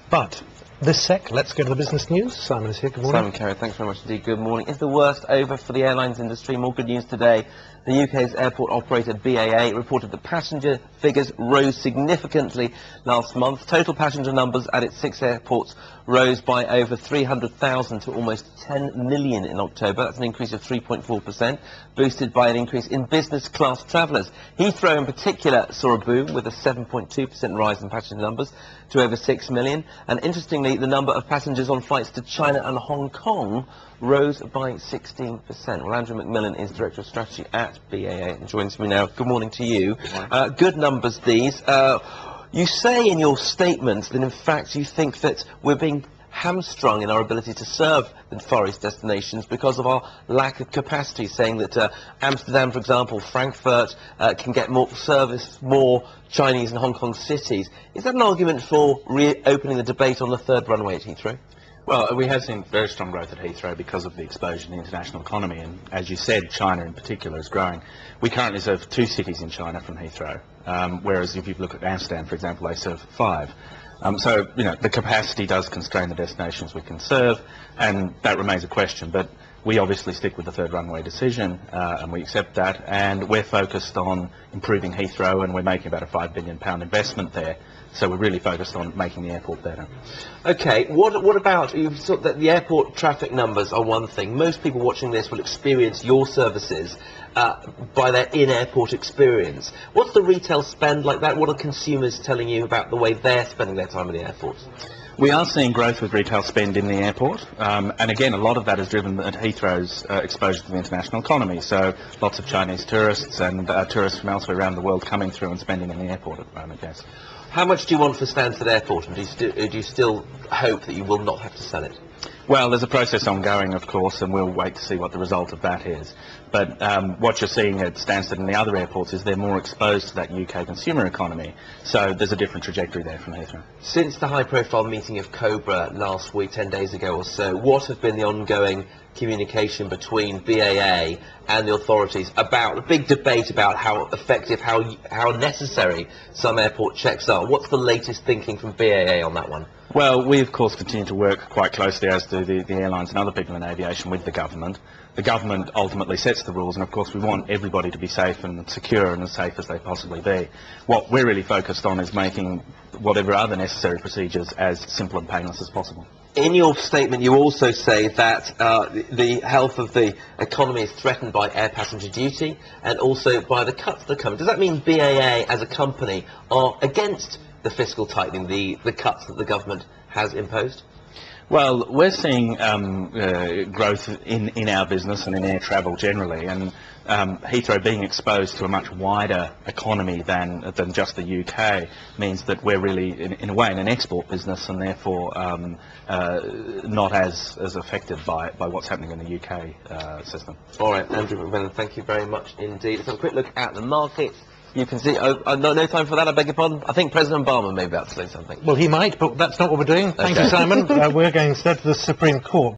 But this sec, let's go to the business news. Simon is here. Good morning. Simon Carey, thanks very much indeed. Good morning. Is the worst over for the airlines industry? More good news today. The UK's airport operator BAA reported that passenger figures rose significantly last month. Total passenger numbers at its 6 airports rose by over 300,000 to almost 10 million in October. That's an increase of 3.4%, boosted by an increase in business class travellers. Heathrow in particular saw a boom with a 7.2% rise in passenger numbers to over 6 million. And interestingly, the number of passengers on flights to China and Hong Kong rose by 16%. Well, Andrew Macmillan is Director of Strategy at BAA and joins me now. Good morning to you. Good numbers, these. You say in your statement that, in fact, you think that we're being hamstrung in our ability to serve the Far East destinations because of our lack of capacity, saying that Amsterdam, for example, Frankfurt can get more service, more Chinese and Hong Kong cities. Is that an argument for reopening the debate on the third runway at Heathrow? Well, we have seen very strong growth at Heathrow because of the exposure to the international economy, and as you said, China in particular is growing. We currently serve 2 cities in China from Heathrow, whereas if you look at Amsterdam, for example, they serve 5. So, you know, the capacity does constrain the destinations we can serve, and that remains a question. But we obviously stick with the third runway decision, and we accept that, and we're focused on improving Heathrow, and we're making about a £5 billion investment there. So we're really focused on making the airport better. Okay, what about, you thought that the airport traffic numbers are one thing. Most people watching this will experience your services by their in-airport experience. What's the retail spend like that? What are consumers telling you about the way they're spending their time at the airports? We are seeing growth with retail spend in the airport, and again, a lot of that is driven at Heathrow's exposure to the international economy. So lots of Chinese tourists and tourists from elsewhere around the world coming through and spending in the airport at the moment, yes. How much do you want for Stansted Airport, and do you still hope that you will not have to sell it? Well, there's a process ongoing, of course, and we'll wait to see what the result of that is. But what you're seeing at Stansted and the other airports is they're more exposed to that UK consumer economy, so there's a different trajectory there from Heathrow. Since the high-profile meeting of Cobra last week, 10 days ago or so, what have been the ongoing communication between BAA and the authorities about a big debate about how effective, how necessary some airport checks are? What's the latest thinking from BAA on that one? Well, we of course continue to work quite closely, as do the airlines and other people in aviation, with the government. The government ultimately sets the rules, and of course we want everybody to be safe and secure and as safe as they possibly be. What we're really focused on is making whatever other necessary procedures as simple and painless as possible. In your statement, you also say that the health of the economy is threatened by air passenger duty and also by the cuts that come. Does that mean BAA as a company are against the fiscal tightening, the cuts that the government has imposed? Well, we're seeing growth in our business and in air travel generally, and Heathrow being exposed to a much wider economy than just the UK means that we're really, in a way, in an export business, and therefore not as affected by what's happening in the UK system. All right, Andrew Macmillan, thank you very much indeed. Let's have a quick look at the markets. You can see, no time for that, I beg your pardon. I think President Obama may be about to say something. Well, he might, but that's not what we're doing. Thank you, Simon. We're going instead to the Supreme Court.